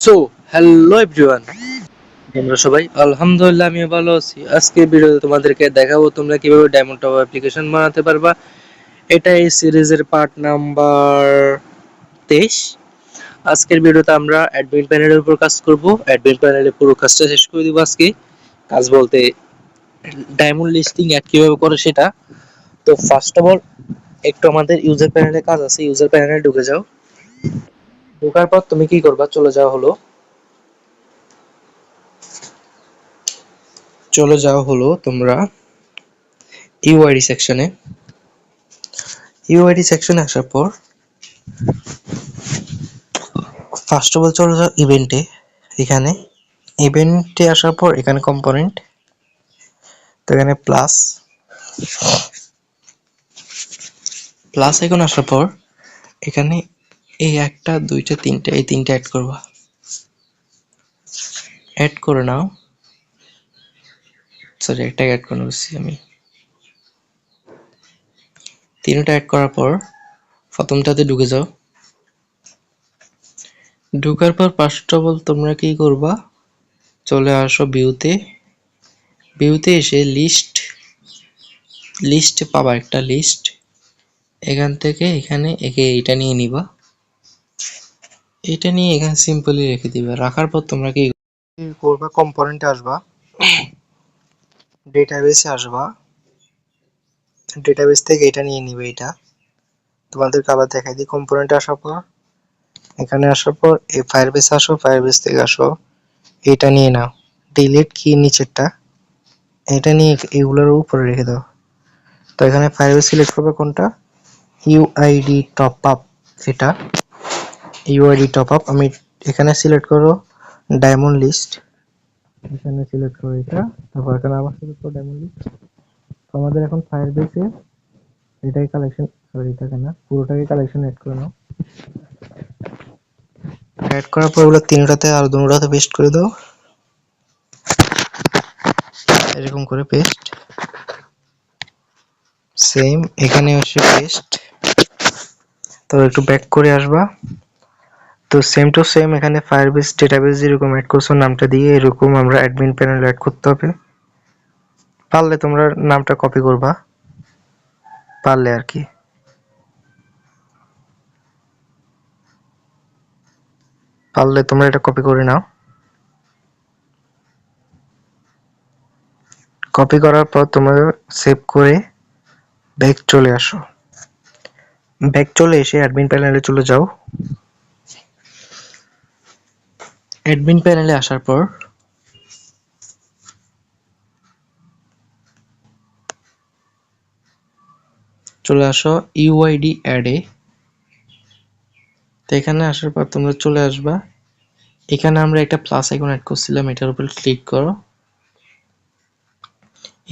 So hello everyone, তোমরা সবাই আলহামদুলিল্লাহ আমিও ভালো আছি। আজকে ভিডিওতে তোমাদেরকে দেখাবো তোমরা কিভাবে ডায়মন্ড টপ অ্যাপ্লিকেশন বানাতে পারবা। এটা এই সিরিজের পার্ট নাম্বার 23। আজকের ভিডিওতে আমরা অ্যাডমিন প্যানেলের উপর কাজ করব। অ্যাডমিন প্যানেলে পুরো কাজটা শেষ করে দিব আজকে। কাজ বলতে ডায়মন্ড লিস্টিং অ্যাড কিভাবে করে সেটা। তো ফার্স্ট অফ অল একটু আমাদের ইউজার প্যানেলে কাজ আছে, ইউজার প্যানেলে ঢুকে যাও। ঢোকার পর তুমি কি করবা, চলে যাও হলো তোমরা ইউআইডি সেকশনে আসার পর ফার্স্ট অফ অল চলে যাও ইভেন্টে। এখানে ইভেন্টে আসার পর এখানে কম্পোনেন্ট, তো এখানে প্লাস প্লাস আইকন আসার পর এখানে এই একটা দুইটা তিনটা এই তিনটা অ্যাড করবা। অ্যাড করে নাও, সরি একটা অ্যাড করে নিচ্ছি আমি। তিনটা অ্যাড করার পর প্রথমটাতে ঢুকে যাও। ঢুকার পর ফার্স্ট অফ অল তোমরা কি করবা, চলে আসো ভিউতে এসে লিস্ট পাবা, একটা লিস্ট। এখান থেকে এখানে এইটা নিয়ে নিবা। এটা নিয়ে এখানে সিম্পলি রেখে দিবা। রাখার পর তোমরা কি করবা, কম্পোনেন্টে আসবা, ডেটাবেসে আসবা। ডেটাবেস থেকে এটা নিয়ে নিবে। এটা তোমাদেরকে আবার দেখাই দিই। কম্পোনেন্টে আসার পর এখানে আসার পর এই ফায়ারবেসে আসো, ফায়ারবেস থেকে আসো, এটা নিয়ে নাও। ডিলিট কি নিচেরটা, এটা নিয়ে এগুলোর উপরে রেখে দাও। তো এখানে ফায়ারবেস সিলেক্ট করবে কোনটা, ইউআইডি টপ আপ। এটা ইউআইডি টপ আপ আমি এখানে সিলেক্ট করো ডায়মন্ড লিস্ট, এখানে সিলেক্ট করো এটা। তারপর এখানে আবার সিলেক্ট করো ডায়মন্ড লিস্ট। তো আমাদের এখন ফায়ারবেসে এটাই কালেকশন, সরি এটাকে না, পুরোটাকে কালেকশন অ্যাড করে নাও। অ্যাড করার পর এগুলো তিনটাতে আর দুটোতে পেস্ট করে দাও, এরকম করে পেস্ট। সেম এখানে এসে পেস্ট। তো একটু ব্যাক করে আসবা। তো সেম টু সেম এখানে ফায়ারবেস ডেটাবেস যেরকম অ্যাড করছো নামটা দিয়ে এরকম আমরা অ্যাডমিন প্যানেল অ্যাড করতে হবে। পারলে তোমরা নামটা কপি করবা, পারলে আর কি। পারলে তোমরা এটা কপি করে নাও। কপি করার পর তোমরা সেভ করে ব্যাক চলে আসো। ব্যাক চলে এসে অ্যাডমিন প্যানেলে চলে যাও। অ্যাডমিন প্যানেলে আসার পর চলে আসো ইউআইডি অ্যাডে। তো এখানে আসার পর তোমরা চলে আসবা, এখানে আমরা একটা প্লাস আইকন অ্যাড করছিলাম, এটার উপর ক্লিক করো।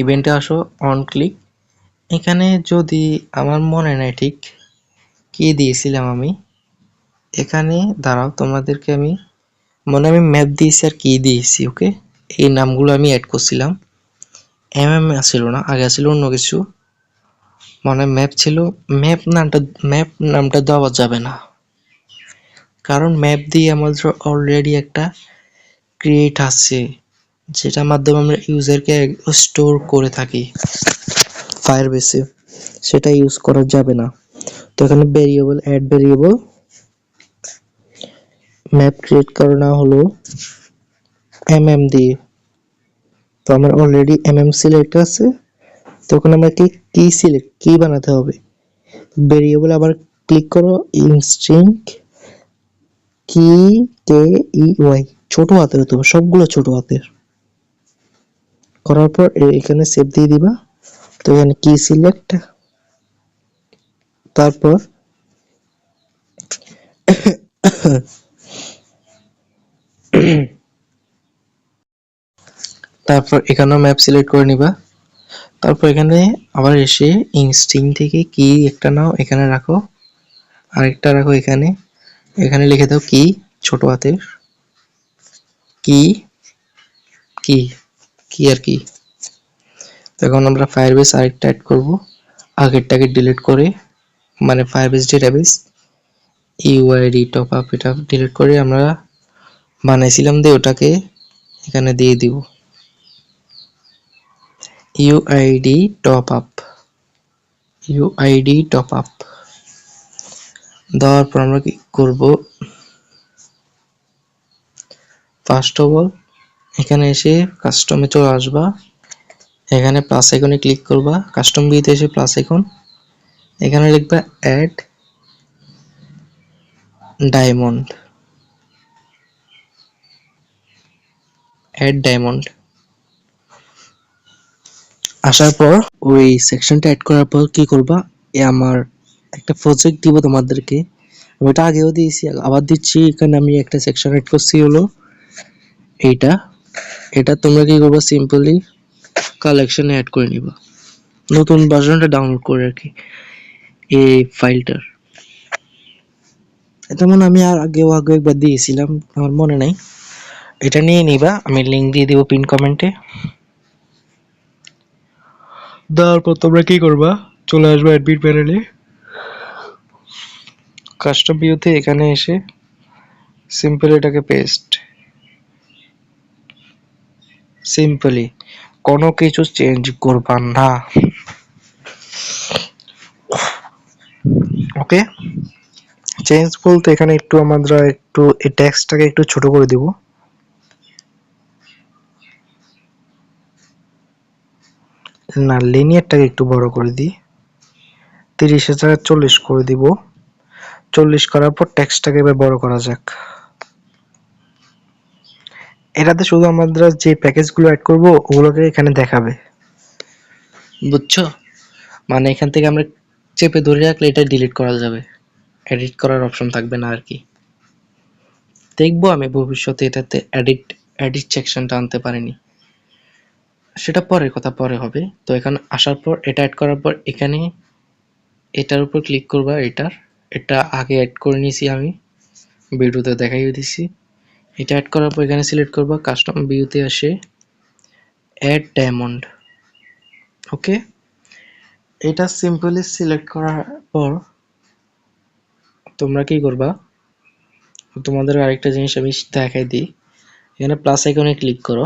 ইভেন্টে আসো, অন ক্লিক। এখানে যদি আমার মনে নাই ঠিক কি দিয়েছিলাম আমি, এখানে দাঁড়াও তোমাদেরকে আমি আমি ম্যাপ দিয়েছি আর কি দিয়েছি। ওকে, এই নামগুলো আমি অ্যাড করছিলাম। ছিল না, আগে ছিল অন্য কিছু, ম্যাপ ছিল। ম্যাপ নামটা দেওয়া যাবে না, কারণ ম্যাপ দিয়ে আমাদের অলরেডি একটা ক্রিয়েট আছে, যেটার মাধ্যমে আমরা ইউজারকে স্টোর করে থাকি ফায়ারবেসে, সেটা ইউজ করা যাবে না। তো এখানে অ্যাড ভেরিয়েবল ম্যাপ ক্রিয়েট করা হলো দিয়ে। তো আমার অলরেডি সিলেক্ট আছে। তো ওখানে আমরা কি বানাতে হবে, ভেরিয়েবল আবার ক্লিক করো, ইনস্ট্রিং কি কে ই ওয়াই, ছোট হাতের হতে হবে, সবগুলো ছোট হাতের। করার পর এখানে সেভ দিয়ে দিবা। তো এখানে কি সিলেক্ট, তারপর এখানেও ম্যাপ সিলেক্ট করে নিবা। তারপর এখানে আবার এসে ইনস্টিং থেকে কি একটা নাও, এখানে রাখো, আরেকটা রাখো এখানে। এখানে লিখে দাও কি, ছোট হাতের কি কি কি আর কি। এখন আমরা ফায়ারবেস আরেকটা অ্যাড করব, আগেরটাকে ডিলিট করে, Firebase database UID top up এটা ডিলিট করে আমরা বানাইছিলাম দিয়ে ওটাকে এখানে দিয়ে দিব ইউআইডি টপ আপ দেওয়ার পর আমরা কি করব ফার্স্ট অফ অল এখানে এসে কাস্টমে চলে আসবা এখানে প্লাস আইকনে ক্লিক করবা কাস্টম ভিউতে এসে প্লাস আইকন এখানে লিখবা অ্যাড ডায়মন্ড আসার পর ওই সেকশনটা অ্যাড করার পর কি করবা আমার একটা প্রজেক্ট দিব তোমাদেরকে ওটা আগেও দিয়েছি আবার দিচ্ছি এখানে আমি একটা সেকশন অ্যাড করছি হলো এইটা এটা তোমরা কি করবা সিম্পলি কালেকশনে অ্যাড করে নিবা নতুন ভার্সনটা ডাউনলোড করে রাখি এই ফাইলটার যেমন আমি আর আগে একবার দিয়েছিলাম আমার মনে নাই এটা নিয়ে নিবা আমি লিংক দিয়ে দিব পিন কমেন্টে দেওয়ার পর তোমরা কি করবা চলে আসবে অ্যাডমিন প্যানেলে কাস্টম ভিউতে এখানে এসে সিম্পলি এটাকে সিম্পলি কোনো কিছু চেঞ্জ করবা না ওকে চেঞ্জ বলতে এখানে একটু আমরা একটু এই টেক্সটটাকে একটু ছোট করে দিব না লিনিয়ারটাকে একটু বড় করে দিই 30 এর জায়গায় 40 করে দিব 40 করার পর টেক্সটটাকে এবার বড় করা যাক এটাতে শুধু আমরা যে প্যাকেজগুলো অ্যাড করব ওগুলোকে এখানে দেখাবে বুঝছো মানে এখান থেকে আমরা চেপে ধরে রাখলে এটা ডিলিট করা যাবে এডিট করার অপশন থাকবে না আর কি দেখবো আমি ভবিষ্যতে এটাতে এডিট সেকশনটা আনতে পারিনি সেটা পরের কথা পরে হবে তো এখানে আসার পর এটা অ্যাড করার পর এখানে এটার উপর ক্লিক করবা এটা আগে অ্যাড করে নিয়েছি আমি ভিডিওতে দেখাইয়ে দিছি এটা অ্যাড করার পর এখানে সিলেক্ট করবা কাস্টম ভিউতে আসে অ্যাড ডায়মন্ড ওকে এটা সিম্পলি সিলেক্ট করার পর তোমরা কি করবা তোমাদের আরেকটা জিনিস আমি দেখাই দিই এখানে প্লাস আইকনে ক্লিক করো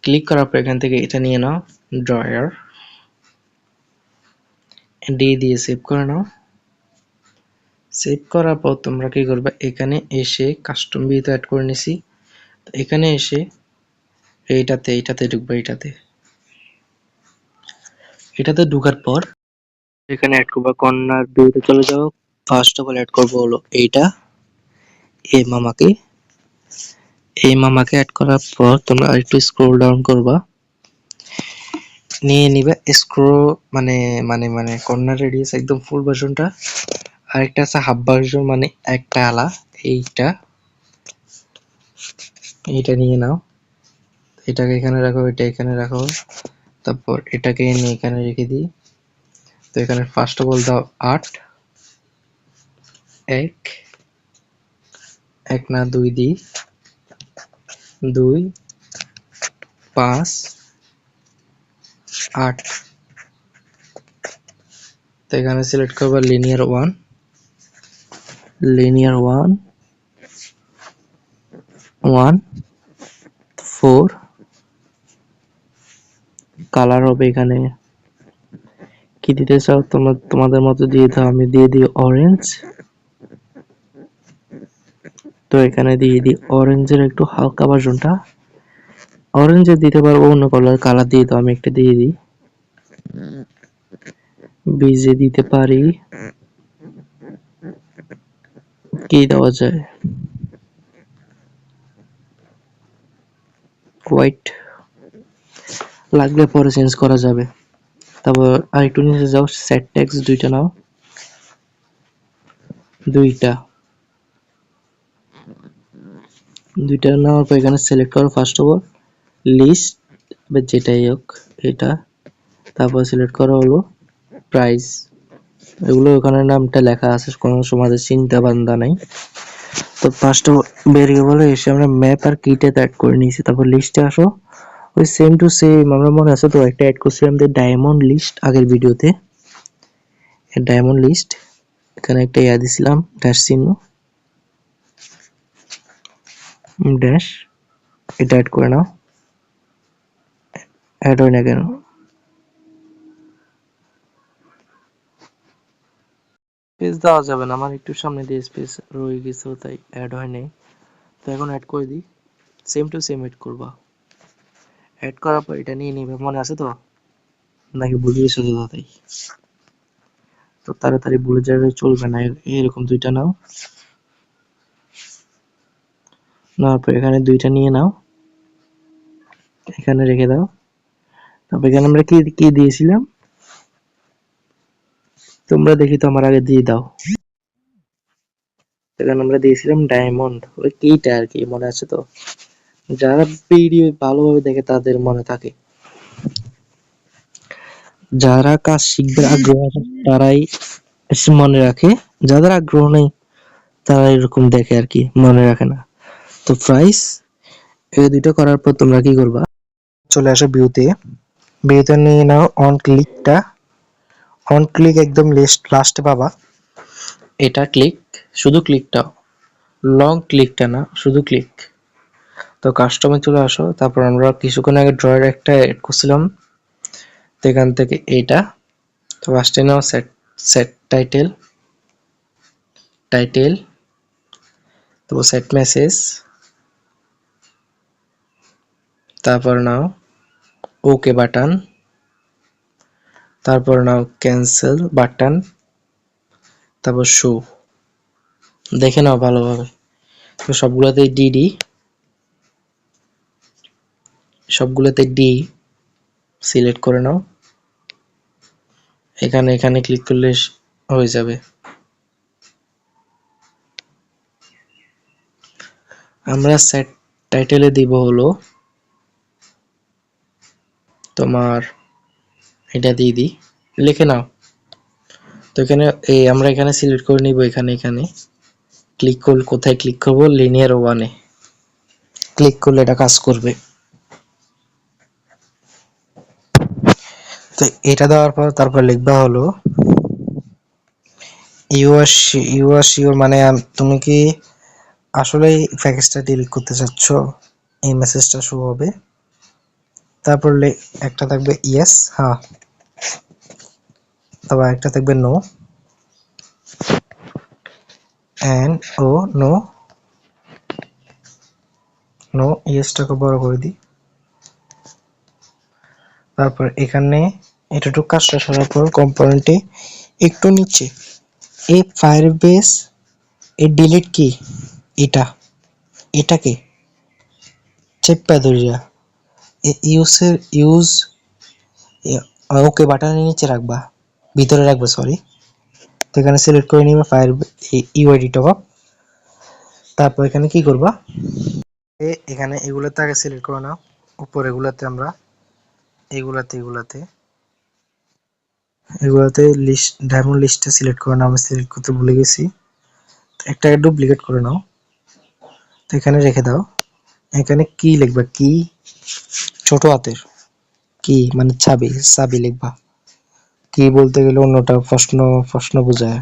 ক্লিক করার পর এখান থেকে এটা নিয়ে নাও ড্রয়ার দিয়ে সেভ করে নাও সেভ করার পর তোমরা কি করবে এখানে এসে কাস্টম ভিউতে অ্যাড করে নিছি তো এখানে এসে এইটাতে ঢুকবে এটাতে ঢোকার পর এখানে অ্যাড করবা কর্নার ভিউতে চলে যাও ফার্স্ট অফ অল অ্যাড করবো হলো এইটা এই মামাকে অ্যাড করার পর তোমরা আরেকটু স্ক্রল ডাউন করবা নিয়ে নিবে স্ক্রল মানে কর্নার রেডিয়াস একদম ফুল ভার্সনটা আরেকটা আছে হাফ ভার্সন মানে একটা আলা এইটা নিয়ে নাও এটাকে এখানে রাখো এটা এখানে রাখো তারপর এটাকে নিয়ে এখানে রেখে দিই তো এখানে ফার্স্ট অফ অল দাও 8 এক না 2 দিই 2 5 8 তো এখানে সিলেক্ট করবা লিনিয়ার 1 1 4 কালার হবে এখানে কি দিতে চাও তোমাদের মতো দিয়ে দাও আমি দিয়ে দিই অরেঞ্জ তো এখানে দিয়ে দিই অরেঞ্জের একটু হালকা ভার্সনটা অরেঞ্জের দিতে পারবো অন্য কালার দিয়ে দাও আমি একটা দিয়ে দিই বিজে দিতে পারি কি দেওয়া যায় হোয়াইট লাগলে পরে চেঞ্জ করা যাবে তারপর আরেকটু নিচে যাও সেট টেক্সট দুইটা নাও দুইটা নেওয়ার পর এখানে সিলেক্ট করো ফার্স্ট অফ অল লিস্ট যেটাই হোক এটা তারপর সিলেক্ট করো হলো প্রাইস এগুলো ওখানে নামটা লেখা আছে কোনো সময় চিন্তা বান্দা নাই তো ফার্স্ট ভেরিয়েবলে এসে আমরা ম্যাপ আর কিটাতে অ্যাড করে নিয়েছি তারপর লিস্টে আসো ওই সেম টু সেম আমরা মনে আছে তো একটা অ্যাড করছি আমাদের ডায়মন্ড লিস্ট আগের ভিডিওতে ডায়মন্ড লিস্ট এখানে একটা ইয়া দিছিলাম ড্যাশ চিহ্ন ড্যাশ এটা অ্যাড করে নাও। অ্যাড হয় না কেন? স্পেস দেওয়া যাবে না, আমার একটু সামনে দিয়ে স্পেস রয়ে গেছে, তাই অ্যাড হয় নাই। তো এখন অ্যাড করে দিই, সেম টু সেম অ্যাড করবা। অ্যাড করার পর এটা নিয়ে নিবে, মনে আছে তো নাকি ভুলে গেছো তো? তাই তো তাড়াতাড়ি ভুলে যাবে চলবে না, এরকম দুইটা নাও। নেওয়ার পর এখানে দুইটা নিয়ে নাও, এখানে রেখে দাও। তারপর এখানে আমরা কি কি দিয়েছিলাম তোমরা দেখি তো আমার আগে দিয়ে দাও। এখানে আমরা দিয়েছিলাম ডায়মন্ড, ওই কিটা আর কি, মনে আছে তো? যারা ভিডিও ভালোভাবে দেখে তাদের মনে থাকে, যারা কাজ শিখতে আগ্রহ আছে তারাই মনে রাখে, যাদের আগ্রহ নেই তারা এরকম দেখে আর কি, মনে রাখে না। তো প্রাইস এই দুটো করার পর তোমরা কি করবা, চলে আসো ভিউতে। ভিউতে নিয়ে নাও অন ক্লিকটা, অন ক্লিক একদম লাস্টে পাবা, এটা ক্লিক, শুধু ক্লিকটা, লং ক্লিকটা না, শুধু ক্লিক। তো কাস্টমে চলে আসো, তারপর আমরা কিছুক্ষণ আগে ড্রয়ার একটা এড করছিলাম, তো এখান থেকে এইটা, তো ফার্স্টে নাও সেট, সেট টাইটেল, টাইটেল, তো সেট মেসেজ, তারপর নাও ওকে বাটন, তারপর নাও ক্যান্সেল বাটন, তারপর শো। দেখে নাও ভালোভাবে, তো সবগুলোতে ডিডি, সবগুলোতে ডি সিলেক্ট করে নাও। এখানে এখানে ক্লিক করলে হয়ে যাবে। আমরা সেট টাইটেলে দিব হলো তোমার, এটা দিয়ে দিই, লিখে নাও। তো এখানে আমরা এখানে সিলেক্ট করে নিব, এখানে এখানে ক্লিক করলে, কোথায় ক্লিক করব, লিনিয়ার ওয়ানে ক্লিক করলে এটা কাজ করবে। তো এটা দেওয়ার পর তারপর লিখবা হলো ইউ আর শিওর, মানে তুমি কি আসলেই প্যাকেজটা ডিলিট করতে চাচ্ছ, এই মেসেজটা শো হবে। তারপর একটা থাকবে ইয়েস, হ্যাঁ, তারপর একটা থাকবে নো, এন্ড ও নো, নো, ইয়েসটাকে বড় করে দিই। তারপর এখানে এতটুকু কাজটা করার পর কম্পোনেন্টে একটু নিচে এই ফায়ারবেস এই ডিলিট কি, এটা, এটাকে চেপে ধরিয়া ইউজ ওকে বাটনের নিচে রাখবা, ভিতরে রাখবা, সরি। তো এখানে সিলেক্ট করে নিবা ফায়ার ইউআইডি টপ আপ। তারপর এখানে কি করবা, এখানে এগুলোতে আগে সিলেক্ট করে নাও, উপর এগুলাতে আমরা এগুলাতে এগুলাতে এগুলাতে লিস্ট, ডায়মন্ড লিস্টটা সিলেক্ট করে নাও, আমি সিলেক্ট করতে ভুলে গেছি। একটা ডুপ্লিকেট করে নাও, তো এখানে রেখে দাও। এখানে কি লিখবা, কি ছোট হাতের, কি মানে চাবি, চাবি লিখবা। কি বলতে গেলে অন্যটা প্রশ্ন, প্রশ্ন বোঝায়।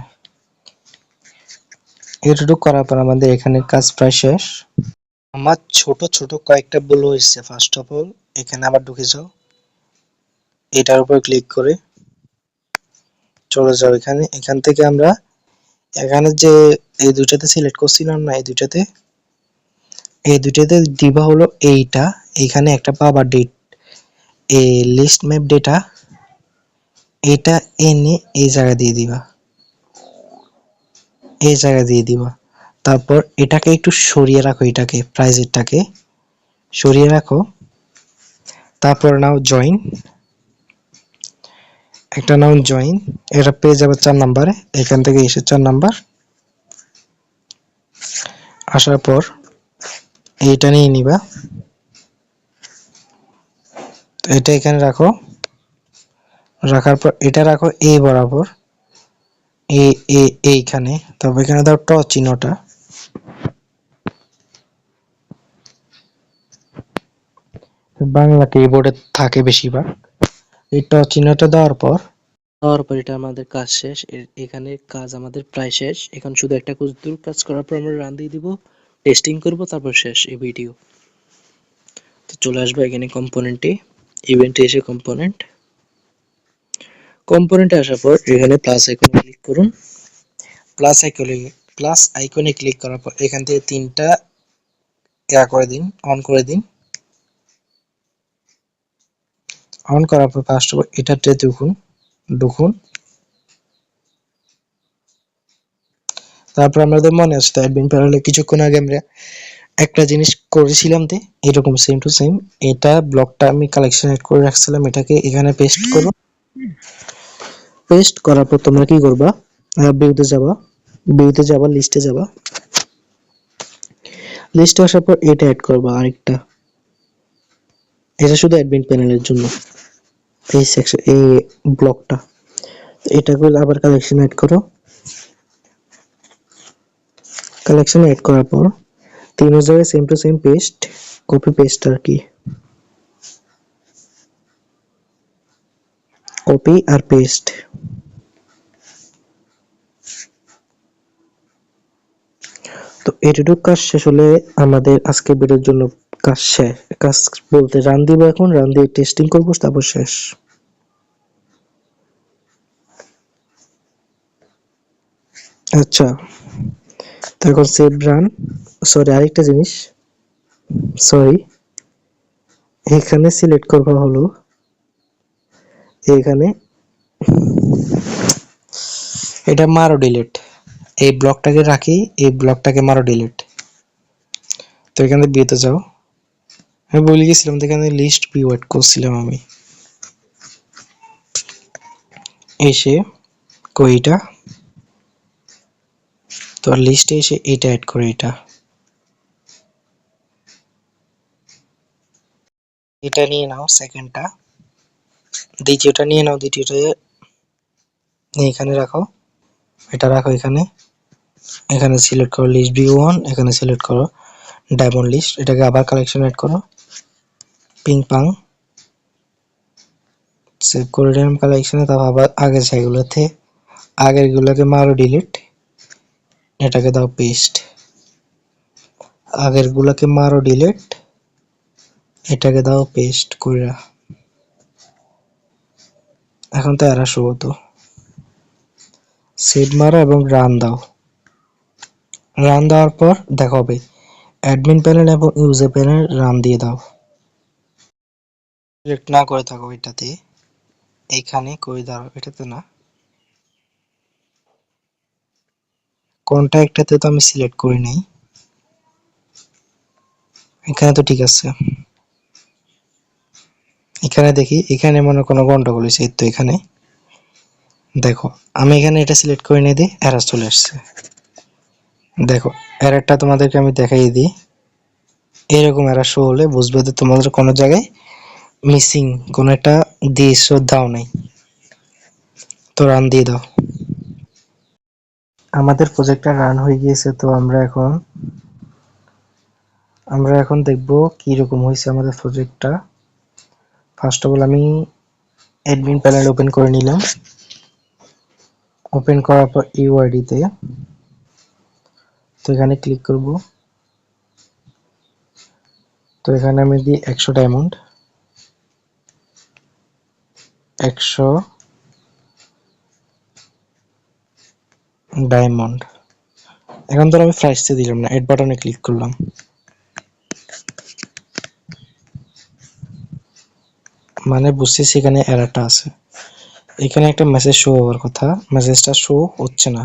এটুকু করার পর আমাদের এখানে কাজ প্রায় শেষ। আমার ছোট ছোট কয়েকটা ভুল হয়েছে। ফার্স্ট অফ অল এখানে আবার ঢুকে যাও, এটার উপর ক্লিক করে চলে যাও এখানে। এখান থেকে আমরা এখানে যে এই দুইটাতে সিলেক্ট করছিলাম না, এই দুইটাতে দিবা হলো এইটা, এখানে একটা পাবা ডেট, এই লিস্ট ম্যাপ ডেটা, এটা এনে এই জায়গায় দিয়ে দিবা, এই জায়গায় দিয়ে দিবা। তারপর এটাকে একটু সরিয়ে রাখো, এটাকে প্রাইজেরটাকে সরিয়ে রাখো। তারপর নাও জয়েন, একটা নাও জয়েন, এটা পেয়ে যাবে 4 নাম্বারে। এখান থেকে এসে 4 নাম্বার আসার পর এইটা নিয়ে নিবা, এটা এখানে রাখো। রাখার পর এটা রাখো এই বরাবর, এইখানে। তবে এখানে দাও ট চিহ্নটা, বাংলা কিবোর্ডে থাকে বেশিরভাগ। এই ট চিহ্নটা দেওয়ার পর এটা আমাদের কাজ শেষ। এখানে কাজ আমাদের প্রায় শেষ। এখন শুধু একটা কাজ করার পর আমরা রান দিয়ে দিব। টেস্টিং করব, তারপর শেষ এই ভিডিও। তো চলে আসবে এখানে কম্পোনেন্টে, ইভেন্টে এসে কম্পোনেন্টে আসার পর এখানে প্লাস আইকনে ক্লিক করুন। প্লাস আইকনে ক্লিক করার পর এখান থেকে তিনটা করে দিন, অন করে দিন। অন করার পর ফার্স্ট এটাতে ঢুকুন। তারপর আমাদের মনে আছে তো অ্যাডমিন প্যানেলে কিছুক্ষণ আগে আমরা একটা জিনিস করেছিলাম, এরকম সেম টু সেম এটা ব্লকটা আমি কালেকশন এড করে রাখছিলাম, এটাকে এখানে পেস্ট করো। পেস্ট করার পর তোমরা কি করবা, ভিউতে যাবা, লিস্টে আসার পর এটা অ্যাড করবা আরেকটা, এটা শুধু অ্যাডমিন প্যানেলের জন্য, এই সেকশন এই ব্লকটা। এটা করে আবার কালেকশন এড করো। কালেকশন এড করার পর তিন জায়গায় same to same copy paste আর কি, কপি আর পেস্ট। তো এটুকু কাজ শেষ হলে আমাদের আজকে ভিডিওর জন্য কাজ শেষ। কাজ বলতে রান দিব, এখন রান দিয়ে টেস্টিং করবো, তারপর শেষ। আচ্ছা, তো এখন সেভ রান। আরেকটা জিনিস, এখানে সিলেক্ট করবা হলো এখানে এটা মারো ডিলিট, এই ব্লকটাকে রাখি, এই ব্লকটাকে মারো ডিলিট। তো এখানে বিয়েতে যাও, আমি বলে গেছিলাম এখানে লিস্ট ভিউ অ্যাড করছিলাম আমি, এসে কইটা তো লিস্টে এসে এটা অ্যাড করে, এটা নিয়ে নাও সেকেন্ডটা, দ্বিতীয়টা নিয়ে নাও, দ্বিতীয়টা এখানে রাখো, এটা রাখো এখানে। এখানে সিলেক্ট করো লিস্ট ভিউ 1, এখানে সিলেক্ট করো ডায়মন্ড লিস্ট, এটাকে আবার কালেকশন এড করো, পিং পাং সেভ করে দিলাম কালেকশনে। তারপর আবার আগেরগুলোকে মারো ডিলিট, এটাকে দাও পেস্ট, আগেরগুলোকে মারো ডিলিট, এটাকে দাও পেস্ট কইরা। এখন তো এরা শো হতো, সেভ মারো এবং রান দাও। রান দেওয়ার পর দেখাবে অ্যাডমিন প্যানেল এবং ইউজার প্যানেল, রান দিয়ে দাও। সিলেক্ট না করে থাকো এটাতে, এইখানে করে দাও, এটাতে না, কোনটা একটাতে তো আমি সিলেক্ট করি নাই, এখানে তো ঠিক আছে। এখানে দেখি, এখানে মনে কোনো গন্ডগোল হয়েছে, তো এখানে দেখো আমি এখানে এটা সিলেক্ট করে নিয়ে দিই, এরর চলে আসছে। দেখো এররটা তোমাদেরকে আমি দেখাই দিই, এরকম এরর শো হলে বুঝবে যে তোমাদের কোনো জায়গায় মিসিং কোনো একটা দিয়েছো, দাও নাই। তো রান দিয়ে দাও। আমাদের প্রজেক্টটা রান হয়ে গিয়েছে। তো আমরা এখন দেখব কি রকম হয়েছে আমাদের প্রজেক্টটা। ফার্স্ট অফ অল আমি অ্যাডমিন প্যানেল ওপেন করে নিলাম, ওপেন করার পর ইউআইডি তে, তো এখানে ক্লিক করব। তো এখানে আমি দিই 100 ডায়মন্ড, 100 ডায়মন্ড। এখন ধর আমি প্রাইসে দিলাম না, এড বাটনে ক্লিক করলাম, মানে বুঝতেছি এখানে এররটা আছে। এখানে একটা মেসেজ শো হওয়ার কথা, মেসেজটা শো হচ্ছে না,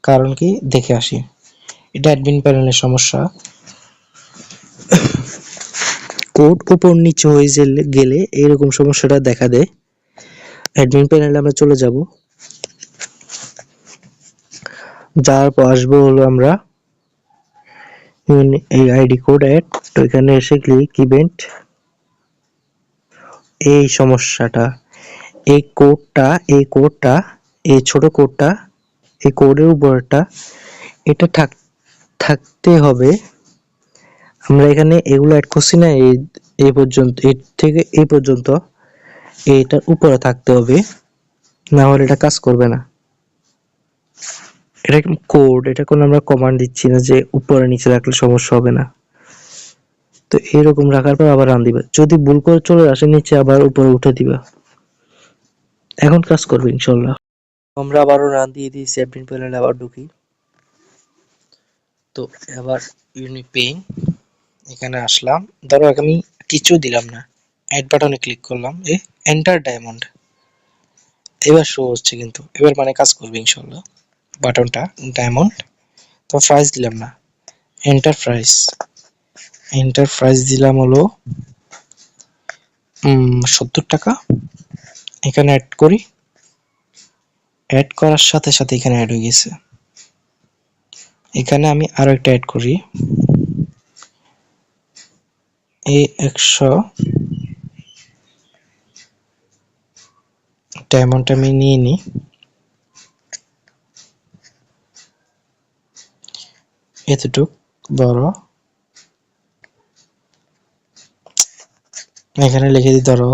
কারণ কি দেখে আসি। এটা অ্যাডমিন প্যানেলের সমস্যা, কোড উপর নিচে হয়ে গেলে এরকম সমস্যাটা দেখা দেয়। অ্যাডমিন প্যানেলে আমরা চলে যাব, যাওয়ার পর আসবো হলো আমরা এই আইডি কোড অ্যাড, তো এখানে এসে ক্লিক ইভেন্ট। এই সমস্যাটা, এই কোডটা এই ছোট কোডটা, এই কোডের উপরটা এটা থাকতে হবে। আমরা এখানে এগুলো অ্যাড করছি না, এই পর্যন্ত, এর থেকে এই পর্যন্ত এটার উপরে থাকতে হবে, না হলে এটা কাজ করবে না। এটা কোড, এটা কোনো আমরা কমান্ড দিচ্ছি না যে উপরে নিচে রাখলে সমস্যা হবে না। তো এরকম রাখার পর আবার রান দিবা, যদি ভুল করে চলে আসে নিচে আবার উপরে উঠে দিবা। এখন কাজ করবে ইনশাল্লাহ। আমরা আবারও রান দিয়ে দিয়েছি, অ্যাডমিন প্যানেলে আবার ঢুকি। তো এবার ইউনিক পেইং এখানে আসলাম, ধরো আমি কিছু দিলাম না, অ্যাড বাটনে ক্লিক করলাম, এন্টার ডায়মন্ড, এবার শো হচ্ছে কিন্তু, এবার মানে কাজ করবে ইনশাল্লাহ বাটনটা ডায়মন্ড। তো প্রাইস দিলাম না, এন্টার প্রাইস, এন্টার প্রাইস দিলাম হলো 70 টাকা। এখানে অ্যাড করি, অ্যাড করার সাথে সাথে এখানে অ্যাড হয়ে গেছে। এখানে আমি আরো একটা অ্যাড করি, এই 100 ডায়মন্ড আমি নিয়ে নিই, এতটুক বড়, এখানে লিখে দিই ধরো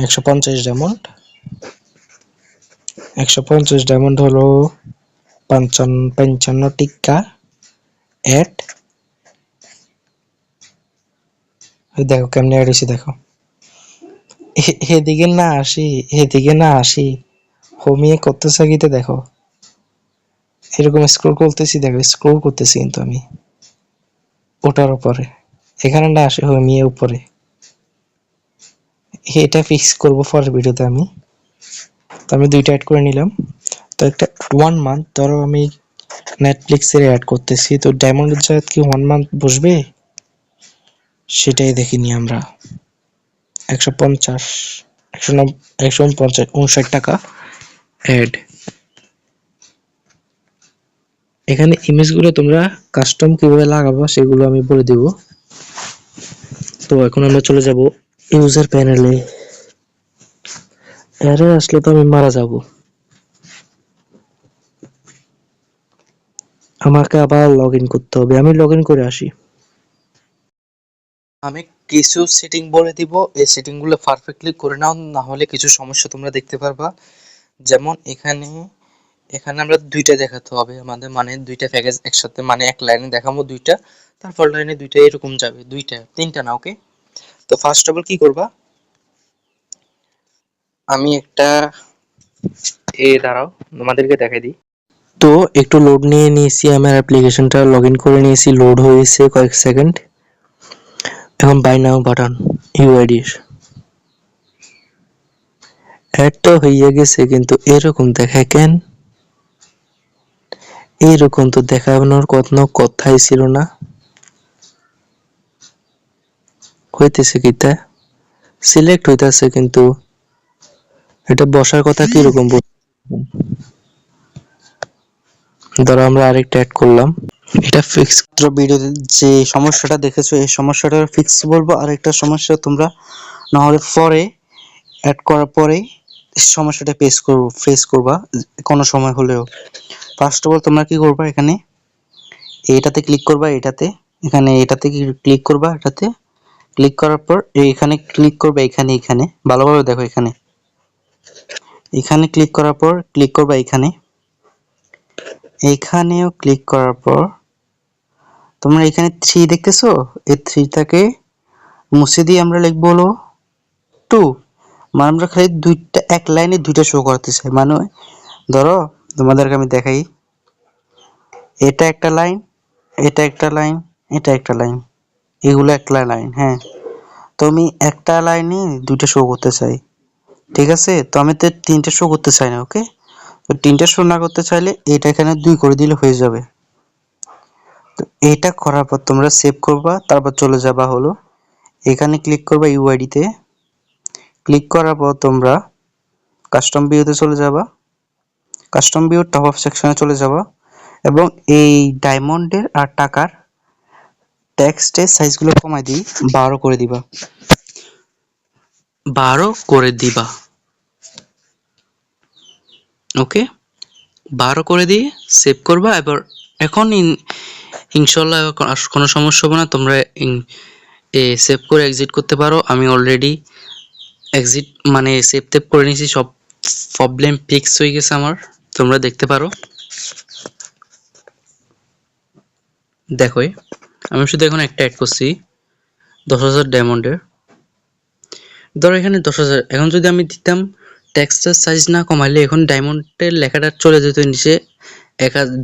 150 ডায়মন্ড। 150 ডায়মন্ড হলো 55 টিক্কা অ্যাড। দেখো কেমনে অ্যাড হয়েছে, দেখো এদিকে না আসি, এদিকে না আসি, হোমিয়ে করতেছে গিতে দেখো, এরকম স্ক্রল করতেছি, দেখো স্ক্রল করতেছি কিন্তু আমি ওটার উপরে, এখানে না আসে হোমিয়ে উপরে। এটা ফিক্স করবো পরের ভিডিওতে আমি। তো আমি দুইটা অ্যাড করে নিলাম। তো একটা 1 মান্থ, ধরো আমি নেটফ্লিক্সের অ্যাড করতেছি, তো ডায়মন্ডের জায়গায় কি 1 মান্থ বসবে সেটাই দেখিনি আমরা। 150 150 59 টাকা অ্যাড। এখানে ইমেজগুলো তোমরা কাস্টম কিভাবে লাগাবো সেগুলো আমি বলে দিব। তো এখন আমরা চলে যাব ইউজার প্যানেলে। এরর আসলে তো আমি মারা যাব, আমাকে আবার লগ ইন করতে হবে, আমি লগ ইন করে আসি। আমি কিছু সেটিং বলে দিব, এই সেটিং গুলো পারফেক্টলি করে নাও, না হলে কিছু সমস্যা তোমরা দেখতে পারবা। যেমন এখানে এখানে আমরা দুইটা দেখাতে হবে আমাদের, মানে দুইটা প্যাকেজ একসাথে, মানে এক লাইনে দেখাবো দুইটা, তারপর লাইনে দুইটা এরকম যাবে, দুইটা তিনটা না, ওকে। তো ফার্স্ট অফ অল কি করবা, আমি একটা দাঁড়াও তোমাদেরকে দেখাই দিই। তো একটু লোড নিয়ে নিয়েছি, আমার অ্যাপ্লিকেশনটা লগ ইন করে নিয়েছি, লোড হয়েছে কয়েক সেকেন্ড। এখন buy now button UID add তো হয়ে গেছে, কিন্তু এরকম দেখায় কেন? এরকম তো দেখানোর কোনো কথাই ছিল না, হইতেছে কি তা সিলেক্ট হইতেছে, কিন্তু এটা বসার কথা কিরকম? ধরো আমরা আরেকটা অ্যাড করলাম, এটা ফিক্স ভিডিওতে যে সমস্যাটা দেখেছো এই সমস্যাটা ফিক্স বলবো। আরেকটা সমস্যা তোমরা না হলে পরে অ্যাড করার পরে সমস্যাটা ফেস করবা কোনো সময় হলেও। ফার্স্ট অফ অল তোমরা কি করবা, এখানে এটাতে ক্লিক করবা, এখানে এটাতে ক্লিক করবা, এটাতে ক্লিক করার পর এখানে ক্লিক করবা, এখানে ভালোভাবে দেখো, এখানে ক্লিক করার পর ক্লিক করবা এখানেও ক্লিক করার পর তোমরা এখানে 3 দেখতেছো, এই 3টাকে মুছে দিয়ে আমরা লিখবো হলো 2, মানে আমরা খালি দুইটা এক লাইনে দুইটা শো করতে চাই। মানে ধরো তোমাদেরকে আমি দেখাই, এটা একটা লাইন, এটা একটা লাইন, এটা একটা লাইন, এগুলো একটা লাইন, হ্যাঁ। তো আমি একটা লাইনে দুইটা শো করতে চাই, ঠিক আছে। তো আমি তো 3টে শো করতে চাই না, ওকে। তো 3টে শো না করতে চাইলে এটা এখানে 2 করে দিলে হয়ে যাবে। তো এটা করার পর তোমরা সেভ করবা, তারপর চলে যাবা হলো এখানে ক্লিক করবা ইউআইডি তে, ক্লিক করার পর তোমরা কাস্টম ভিউতে চলে যাবা, কাস্টম ভিউ টপ আপ সেকশনে চলে যাবা, এবং এই ডায়মন্ডের আর টাকার টেক্সটের সাইজগুলো কমাই দিই, 12 করে দিবা, 12 করে দিবা, ওকে। 12 করে দিয়ে সেভ করবা। এবার এখন ইনশাল্লাহ কোনো সমস্যা হবে না, তোমরা সেভ করে এক্সিট করতে পারো। আমি অলরেডি এক্সিট মানে সেভ টেপ করে নিয়েছি সব প্রবলেম ফিক্স হয়ে গেছে আমার, তোমরা দেখতে পারো। দেখো আমি শুধু এখন একটা অ্যাড করছি 10,000 ডায়মন্ডের। ধরো এখানে 10,000, এখন যদি আমি দিতাম টেক্সটের সাইজ না কমাইলে এখন ডায়মন্ডের লেখাটা চলে যেত নিচে,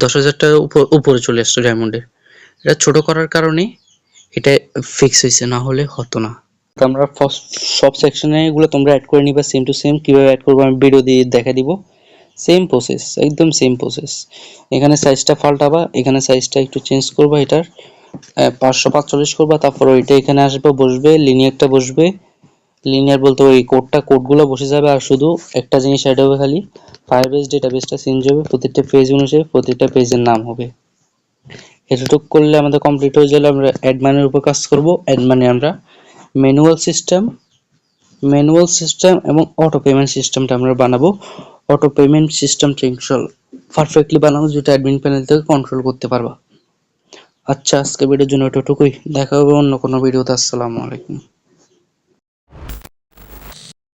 10,000টার উপরে চলে আসতো ডায়মন্ডের। এটা ছোট করার কারণে এটা ফিক্স হয়েছে, না হলে হতো না। তো আমরা সব সেকশনে এগুলো তোমরা অ্যাড করে নিবা সেম টু সেম। কীভাবে অ্যাড করবো আমি ভিডিও দিয়ে দেখা দিব। সেম প্রসেস, একদম সেম প্রসেস। এখানে সাইজটা পাল্টাবা, এখানে সাইজটা একটু চেঞ্জ করবা, এটার 545 করবা, তারপর ওইটা এখানে আসবে, বসবে, লিনিয়ারটা বসবে। লিনিয়ার বলতে ওই কোডগুলো বসে যাবে, আর শুধু একটা জিনিস অ্যাড হবে, খালি ফায়ারবেস ডেটাবেসটা চেঞ্জ হবে, প্রত্যেকটা পেজ অনুযায়ী প্রত্যেকটা পেজের নাম হবে। এতটুকু করলে আমাদের কমপ্লিট হয়ে গেলে আমরা অ্যাড মানির উপর কাজ করব। অ্যাড মানি আমরা ম্যানুয়াল সিস্টেম এবং অটো পেমেন্ট সিস্টেমটা আমরা বানাবো। অটো পেমেন্ট সিস্টেমটা ইনশাআল্লাহ পারফেক্টলি বানাবো, যেটা অ্যাডমিন প্যানেল থেকে কন্ট্রোল করতে পারবা। আচ্ছা, আজকে ভিডিওর জন্য এতটুকুই, দেখা হবে অন্য কোনো ভিডিওতে। আসসালামু আলাইকুম।